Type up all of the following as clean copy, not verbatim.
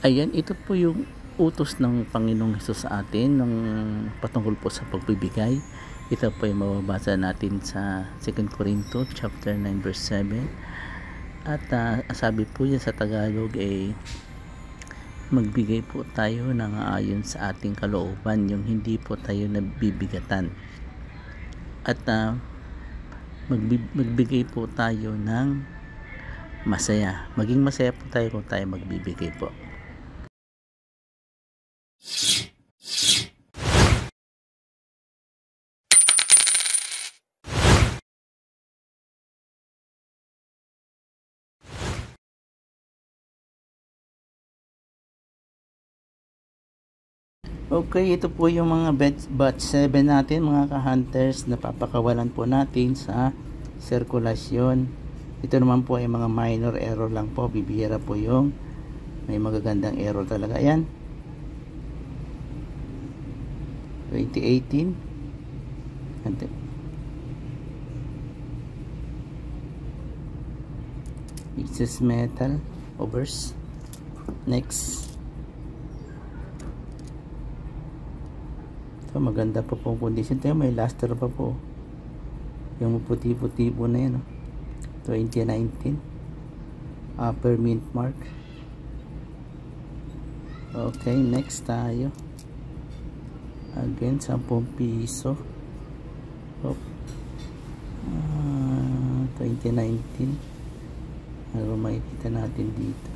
Ayan, ito po yung utos ng Panginoong Hesus sa atin ng patungkol po sa pagbibigay. Ito po ay mababasa natin sa 2 Corinto chapter 9 verse 7. At sabi po niya sa Tagalog ay magbigay po tayo ng ayon sa ating kalooban, yung hindi po tayo nabibigatan. At magbigay po tayo ng masaya. Maging masaya po tayo kung tayo magbibigay po. Okay, ito po yung mga batch 7 natin, mga ka-hunters, na papakawalan po natin sa sirkulasyon. Ito naman po ay mga minor error lang po, bibihira po yung may magagandang error talaga. Ayan, 2018 excess metal overs. Next, ito maganda pa po condition. Ito may luster pa po, yung puti-puti po na yan, 2019 upper mint mark. Okay, next tayo. Again, 10 piso. 2019. Ano makikita natin dito?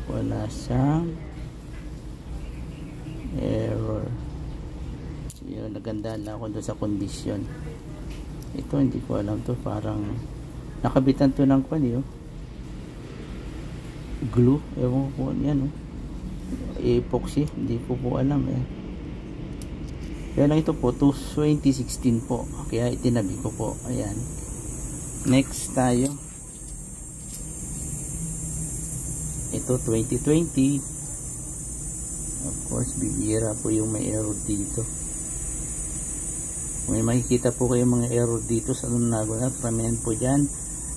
Wala siyang error. Yun, naganda na ako doon sa condition. Ito hindi ko alam to, parang nakabitan to ng kwan yun, glue, ewan ko yan, epoxy, hindi ko po alam kaya lang. Ito po 2016 po, kaya itinabi ko po. Ayan, next tayo. Ito 2020. Of course, bibira po yung may error dito. May makikita po kayo mga error dito sa nago na karamihan po dyan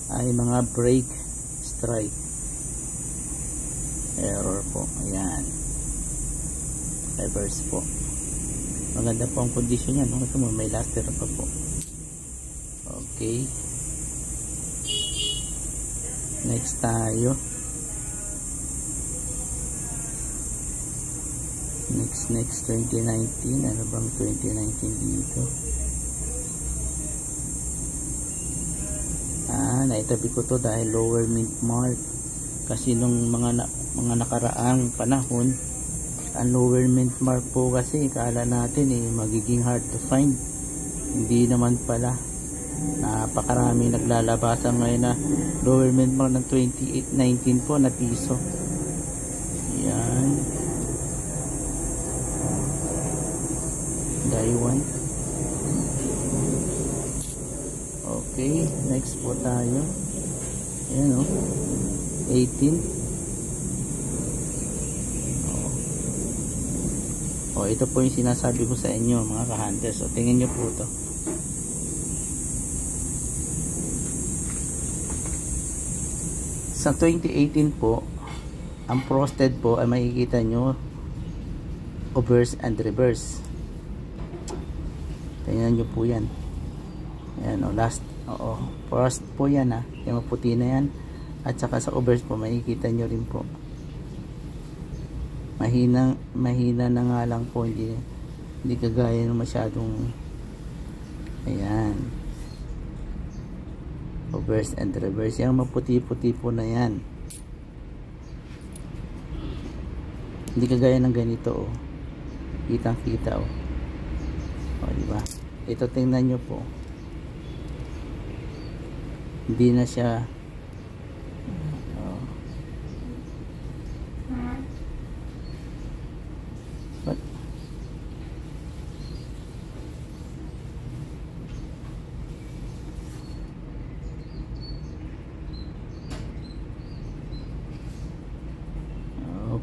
ay mga break strike error po. Ayan, reverse po. Maganda po ang condition yan, ito mo may luster pa po. Okay, next tayo. Next 2019. Ano bang 2019 dito? Naitabi ko to dahil lower mint mark, kasi nung mga nakaraang panahon, ang lower mint mark po kasi kala natin magiging hard to find. Hindi naman pala. Napakarami naglalabasan ngayon na lower mint mark ng 2019 po na piso. Yan, Daiwan. Okay, next po tayo. Ayan, 18. Ito po yung sinasabi ko sa inyo, mga ka-hunters. Tingnan nyo po ito. Sa 2018 po, ang frosted po ay makikita nyo overs and reverse. Tingnan nyo po yan. Ayan, frost po yan, yung maputi na yan. At saka sa overs po makikita nyo rin po, mahina na nga lang po, hindi kagaya ng masyadong. Ayan, overs and reverse, yung maputi-puti po na yan, hindi kagaya ng ganito, kitang kita, diba? Ito tingnan nyo po, hindi na siya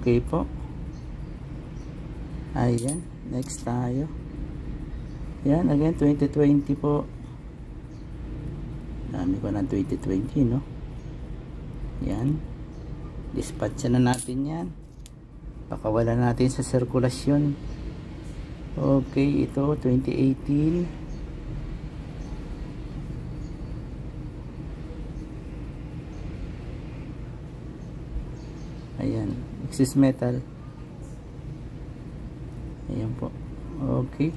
okay po. Ayan, next tayo. Yan, again 2020 po. Dami ko ng 2020, no? Yan. Dispatch na natin yan. Pakawala natin sa sirkulasyon. Okay, ito 2018. Ayan, excess metal. Ayan po. Okay.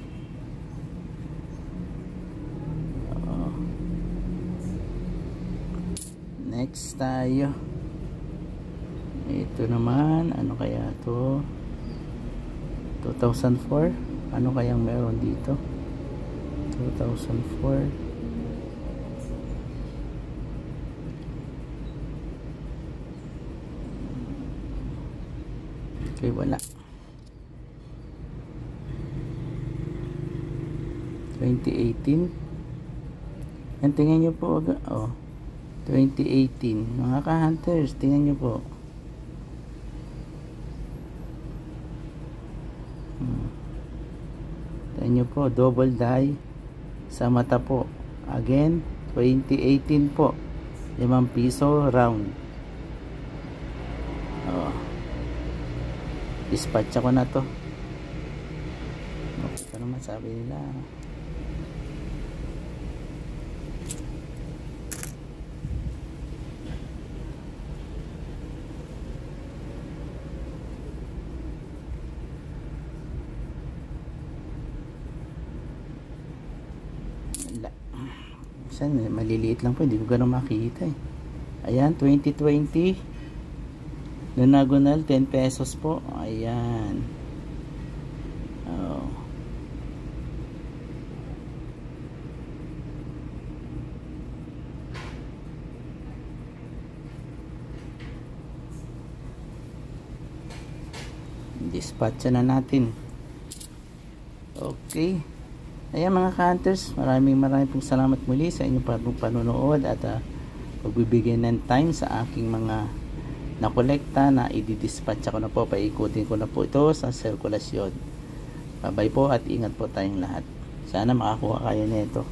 Next tayo. Ito naman, ano kaya to? 2004. Ano kayang meron dito? 2004. Okay, wala. 2018. Yan, tingnan nyo po. Oh, 2018. Mga ka-hunters, tingnan nyo po. Tingnan nyo po, double die sa mata po. Again, 2018 po. 5 piso round. Oh. Dispatch ako na to. Ito naman sabi nila. Saan? Maliliit lang po. Hindi ko ganun makita eh. Ayan, 2020. Lunagonal, 10 pesos po. Ayan. Oh. Dispatch na natin. Okay. Ayan mga ka-hunters, maraming pong salamat muli sa inyong panonood at pagbibigay ng time sa aking mga nakolekta na i-dispatch ako na po, paikutin ko na po ito sa sirkulasyon. Bye-bye po at ingat po tayong lahat. Sana makakuha kayo nito.